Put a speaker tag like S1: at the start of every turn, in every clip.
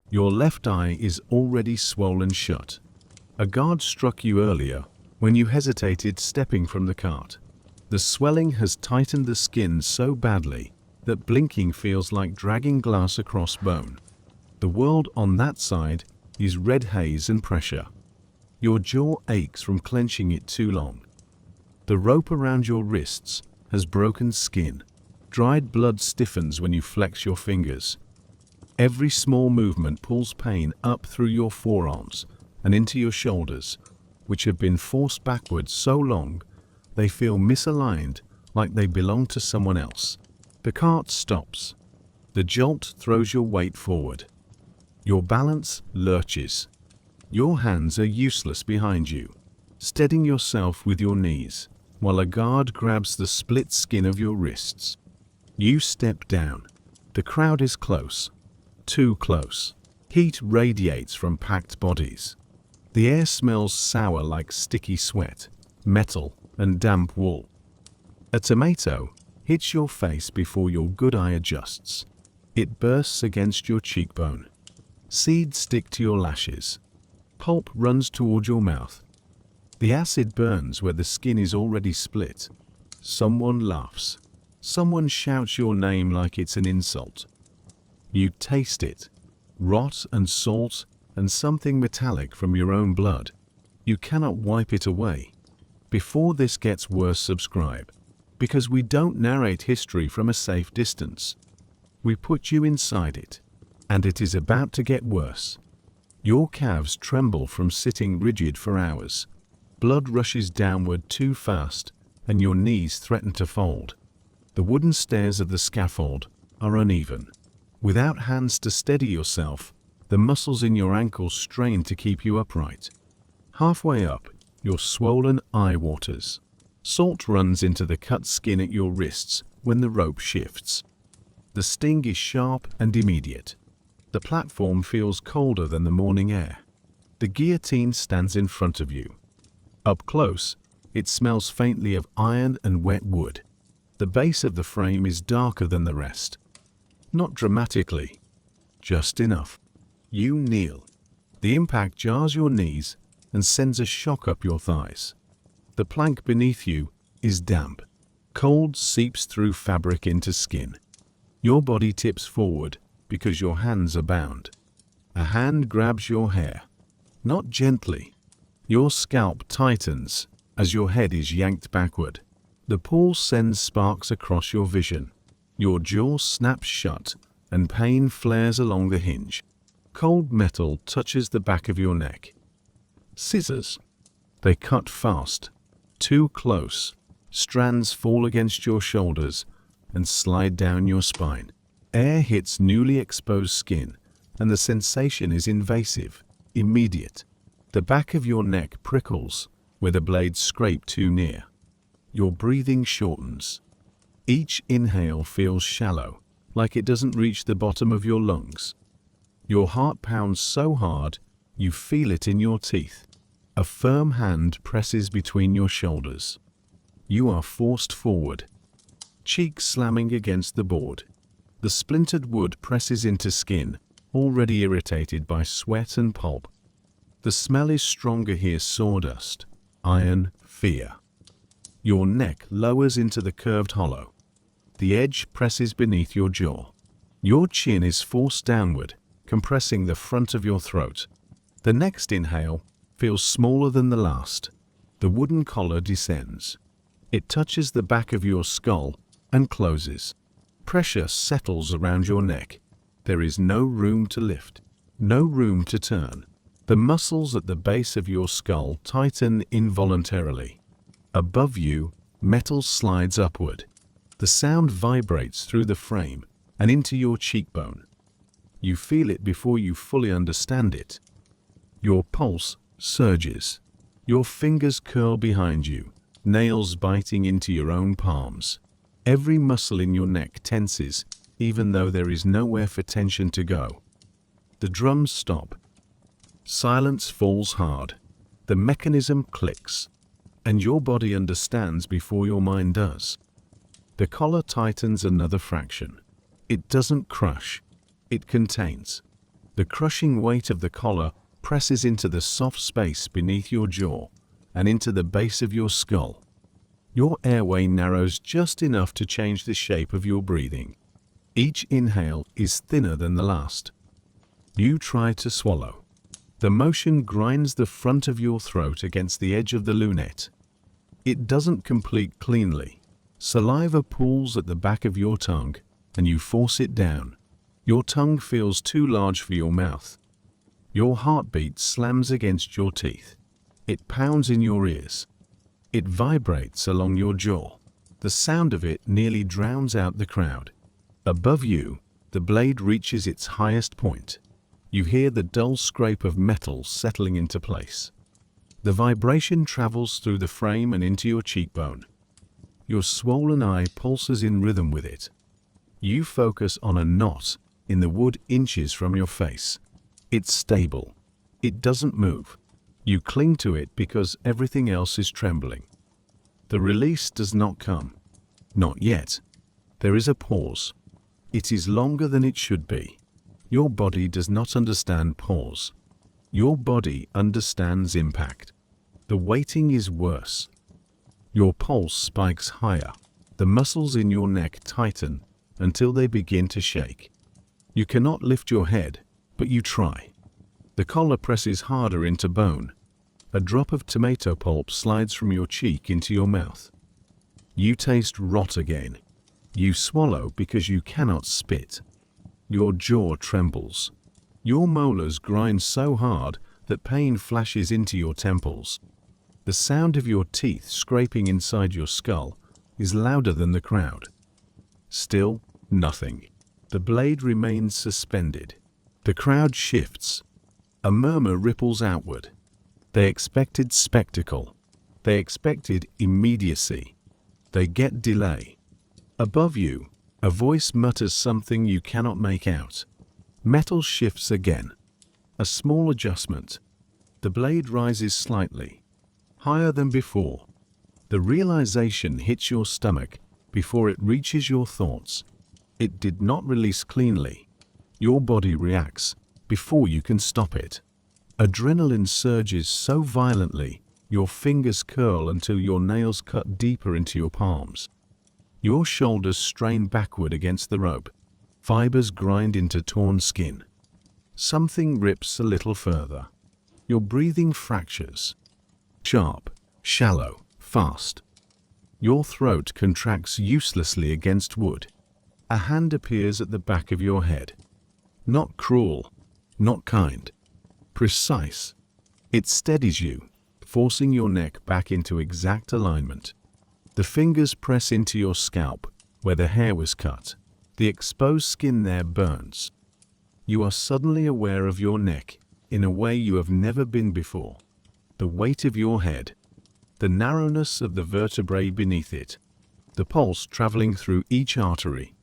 S1: Your left eye is already swollen shut. A guard struck you earlier when you hesitated stepping from the cart. The swelling has tightened the skin so badly that blinking feels like dragging glass across bone. The world on that side is red haze and pressure. Your jaw aches from clenching it too long. The rope around your wrists has broken skin. Dried blood stiffens when you flex your fingers. Every small movement pulls pain up through your forearms and into your shoulders, which have been forced backwards so long they feel misaligned, like they belong to someone else. The cart stops. The jolt throws your weight forward. Your balance lurches. Your hands are useless behind you, steadying yourself with your knees, while a guard grabs the split skin of your wrists. You step down. The crowd is close. Too close. Heat radiates from packed bodies. The air smells sour like sticky sweat, metal, and damp wool. A tomato hits your face before your good eye adjusts. It bursts against your cheekbone. Seeds stick to your lashes. Pulp runs toward your mouth. The acid burns where the skin is already split. Someone laughs. Someone shouts your name like it's an insult. You taste it. Rot and salt and something metallic from your own blood. You cannot wipe it away. Before this gets worse, subscribe, because we don't narrate history from a safe distance. We put you inside it, and it is about to get worse. Your calves tremble from sitting rigid for hours. Blood rushes downward too fast, and your knees threaten to fold. The wooden stairs of the scaffold are uneven. Without hands to steady yourself, the muscles in your ankles strain to keep you upright. Halfway up, your swollen eye waters. Salt runs into the cut skin at your wrists when the rope shifts. The sting is sharp and immediate. The platform feels colder than the morning air. The guillotine stands in front of you. Up close, it smells faintly of iron and wet wood. The base of the frame is darker than the rest. Not dramatically, just enough. You kneel. The impact jars your knees and sends a shock up your thighs. The plank beneath you is damp. Cold seeps through fabric into skin. Your body tips forward because your hands are bound. A hand grabs your hair. Not gently. Your scalp tightens as your head is yanked backward. The pull sends sparks across your vision. Your jaw snaps shut and pain flares along the hinge. Cold metal touches the back of your neck. Scissors. They cut fast. Too close. Strands fall against your shoulders and slide down your spine. Air hits newly exposed skin, and the sensation is invasive, immediate. The back of your neck prickles where the blades scrape too near. Your breathing shortens. Each inhale feels shallow, like it doesn't reach the bottom of your lungs. Your heart pounds so hard, you feel it in your teeth. A firm hand presses between your shoulders. You are forced forward, cheek slamming against the board. The splintered wood presses into skin, already irritated by sweat and pulp. The smell is stronger here: sawdust, iron, fear. Your neck lowers into the curved hollow. The edge presses beneath your jaw. Your chin is forced downward, compressing the front of your throat. The next inhale feels smaller than the last. The wooden collar descends. It touches the back of your skull and closes. Pressure settles around your neck. There is no room to lift, no room to turn. The muscles at the base of your skull tighten involuntarily. Above you, metal slides upward. The sound vibrates through the frame and into your cheekbone. You feel it before you fully understand it. Your pulse surges. Your fingers curl behind you, nails biting into your own palms. Every muscle in your neck tenses, even though there is nowhere for tension to go. The drums stop. Silence falls hard. The mechanism clicks, and your body understands before your mind does. The collar tightens another fraction. It doesn't crush. It contains. The crushing weight of the collar presses into the soft space beneath your jaw and into the base of your skull. Your airway narrows just enough to change the shape of your breathing. Each inhale is thinner than the last. You try to swallow. The motion grinds the front of your throat against the edge of the lunette. It doesn't complete cleanly. Saliva pools at the back of your tongue, and you force it down. Your tongue feels too large for your mouth. Your heartbeat slams against your teeth. It pounds in your ears. It vibrates along your jaw. The sound of it nearly drowns out the crowd. Above you, the blade reaches its highest point. You hear the dull scrape of metal settling into place. The vibration travels through the frame and into your cheekbone. Your swollen eye pulses in rhythm with it. You focus on a knot in the wood inches from your face. It's stable. It doesn't move. You cling to it because everything else is trembling. The release does not come. Not yet. There is a pause. It is longer than it should be. Your body does not understand pause. Your body understands impact. The waiting is worse. Your pulse spikes higher. The muscles in your neck tighten until they begin to shake. You cannot lift your head, but you try. The collar presses harder into bone. A drop of tomato pulp slides from your cheek into your mouth. You taste rot again. You swallow because you cannot spit. Your jaw trembles. Your molars grind so hard that pain flashes into your temples. The sound of your teeth scraping inside your skull is louder than the crowd. Still, nothing. The blade remains suspended. The crowd shifts. A murmur ripples outward. They expected spectacle. They expected immediacy. They get delay. Above you, a voice mutters something you cannot make out. Metal shifts again. A small adjustment. The blade rises slightly, higher than before. The realization hits your stomach before it reaches your thoughts. It did not release cleanly. Your body reacts before you can stop it. Adrenaline surges so violently, your fingers curl until your nails cut deeper into your palms. Your shoulders strain backward against the rope. Fibers grind into torn skin. Something rips a little further. Your breathing fractures. Sharp, shallow, fast. Your throat contracts uselessly against wood. A hand appears at the back of your head. Not cruel, not kind. Precise. It steadies you, forcing your neck back into exact alignment. The fingers press into your scalp, where the hair was cut. The exposed skin there burns. You are suddenly aware of your neck in a way you have never been before. The weight of your head, the narrowness of the vertebrae beneath it, the pulse traveling through each artery.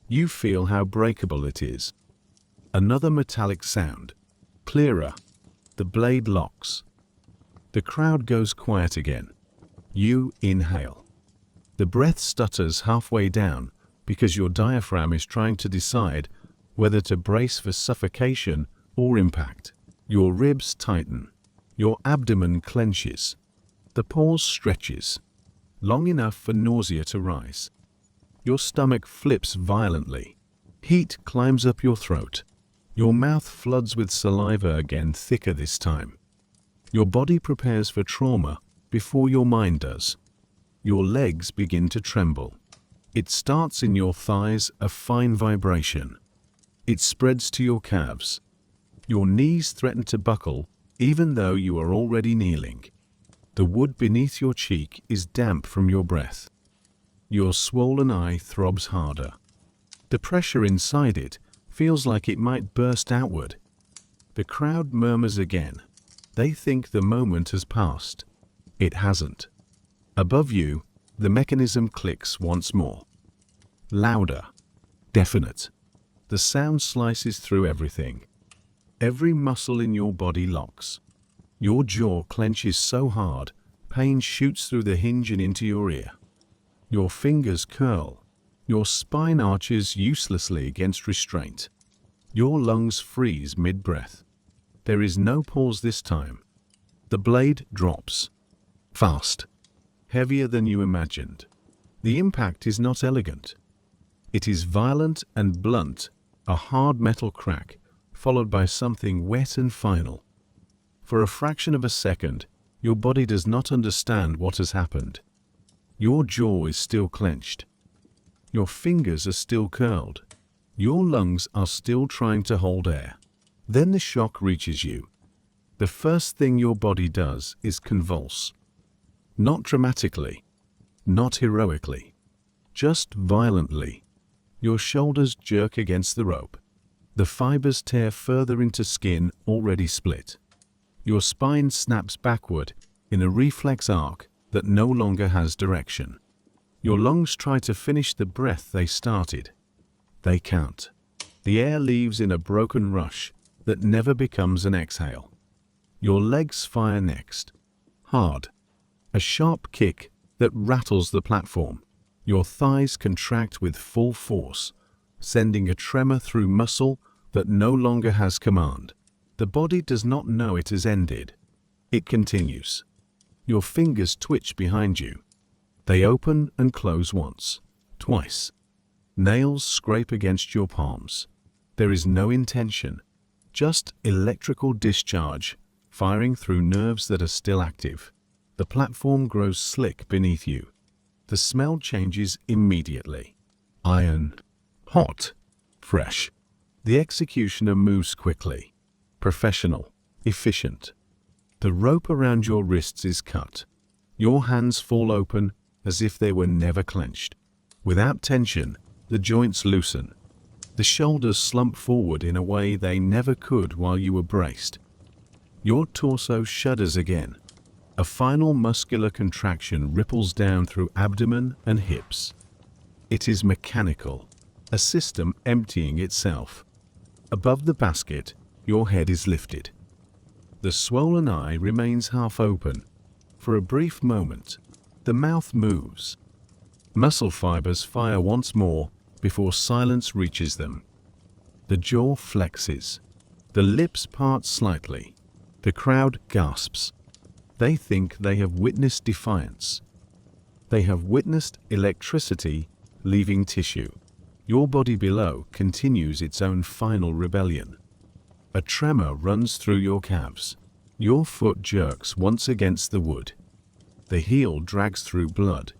S1: You feel how breakable it is. Another metallic sound, clearer. The blade locks. The crowd goes quiet again. You inhale. The breath stutters halfway down because your diaphragm is trying to decide whether to brace for suffocation or impact. Your ribs tighten. Your abdomen clenches. The pause stretches, long enough for nausea to rise. Your stomach flips violently. Heat climbs up your throat. Your mouth floods with saliva again, thicker this time. Your body prepares for trauma before your mind does. Your legs begin to tremble. It starts in your thighs, a fine vibration. It spreads to your calves. Your knees threaten to buckle, even though you are already kneeling. The wood beneath your cheek is damp from your breath. Your swollen eye throbs harder. The pressure inside it feels like it might burst outward. The crowd murmurs again. They think the moment has passed. It hasn't. Above you, the mechanism clicks once more. Louder. Definite. The sound slices through everything. Every muscle in your body locks. Your jaw clenches so hard, pain shoots through the hinge and into your ear. Your fingers curl. Your spine arches uselessly against restraint. Your lungs freeze mid-breath. There is no pause this time. The blade drops. Fast. Heavier than you imagined. The impact is not elegant. It is violent and blunt, a hard metal crack, followed by something wet and final. For a fraction of a second, your body does not understand what has happened. Your jaw is still clenched. Your fingers are still curled. Your lungs are still trying to hold air. Then the shock reaches you. The first thing your body does is convulse. Not dramatically, not heroically, just violently. Your shoulders jerk against the rope. The fibers tear further into skin already split. Your spine snaps backward in a reflex arc that no longer has direction. Your lungs try to finish the breath they started. They can't. The air leaves in a broken rush that never becomes an exhale. Your legs fire next. Hard. A sharp kick that rattles the platform. Your thighs contract with full force, sending a tremor through muscle that no longer has command. The body does not know it has ended. It continues. Your fingers twitch behind you. They open and close once, twice. Nails scrape against your palms. There is no intention, just electrical discharge firing through nerves that are still active. The platform grows slick beneath you. The smell changes immediately. Iron. Hot. Fresh. The executioner moves quickly. Professional. Efficient. The rope around your wrists is cut. Your hands fall open as if they were never clenched. Without tension, the joints loosen. The shoulders slump forward in a way they never could while you were braced. Your torso shudders again. A final muscular contraction ripples down through abdomen and hips. It is mechanical, a system emptying itself. Above the basket, your head is lifted. The swollen eye remains half open. For a brief moment, the mouth moves. Muscle fibers fire once more before silence reaches them. The jaw flexes. The lips part slightly. The crowd gasps. They think they have witnessed defiance. They have witnessed electricity leaving tissue. Your body below continues its own final rebellion. A tremor runs through your calves. Your foot jerks once against the wood. The heel drags through blood.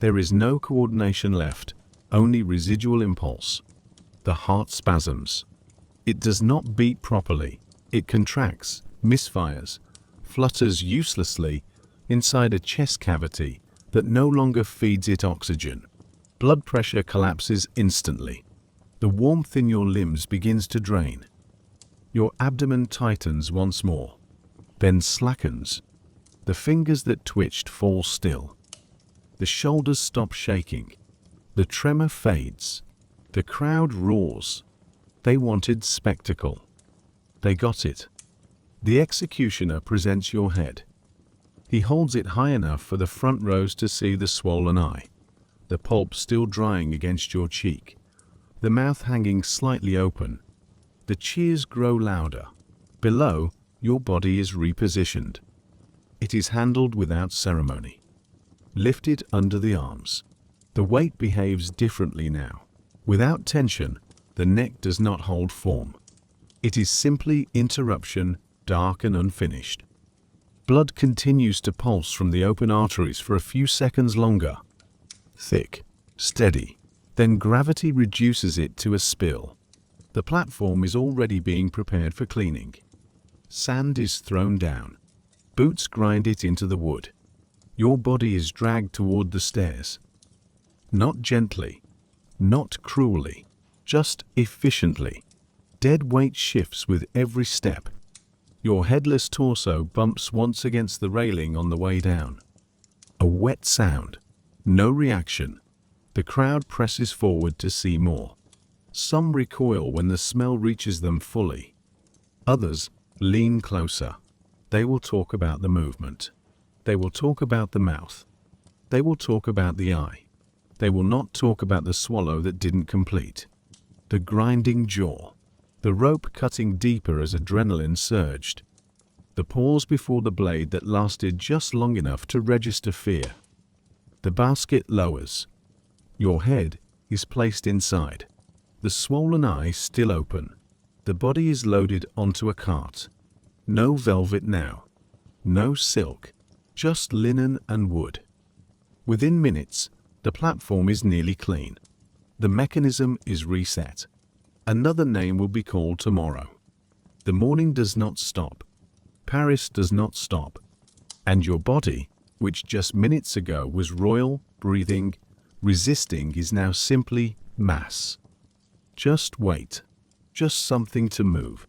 S1: There is no coordination left, only residual impulse. The heart spasms. It does not beat properly. It contracts, misfires, flutters uselessly inside a chest cavity that no longer feeds it oxygen. Blood pressure collapses instantly. The warmth in your limbs begins to drain. Your abdomen tightens once more, then slackens. The fingers that twitched fall still. The shoulders stop shaking. The tremor fades. The crowd roars. They wanted spectacle. They got it. The executioner presents your head. He holds it high enough for the front rows to see the swollen eye, the pulp still drying against your cheek, the mouth hanging slightly open. The cheers grow louder. Below, your body is repositioned. It is handled without ceremony. Lifted under the arms. The weight behaves differently now. Without tension, the neck does not hold form. It is simply interruption, dark and unfinished. Blood continues to pulse from the open arteries for a few seconds longer. Thick, steady. Then gravity reduces it to a spill. The platform is already being prepared for cleaning. Sand is thrown down. Boots grind it into the wood. Your body is dragged toward the stairs. Not gently, not cruelly, just efficiently. Dead weight shifts with every step. Your headless torso bumps once against the railing on the way down. A wet sound. No reaction. The crowd presses forward to see more. Some recoil when the smell reaches them fully. Others lean closer. They will talk about the movement. They will talk about the mouth. They will talk about the eye. They will not talk about the swallow that didn't complete. The grinding jaw. The rope cutting deeper as adrenaline surged. The pause before the blade that lasted just long enough to register fear. The basket lowers. Your head is placed inside. The swollen eye still open. The body is loaded onto a cart. No velvet now. No silk. Just linen and wood. Within minutes, the platform is nearly clean. The mechanism is reset. Another name will be called tomorrow. The morning does not stop. Paris does not stop. And your body, which just minutes ago was royal, breathing, resisting, is now simply mass. Just wait. Just something to move.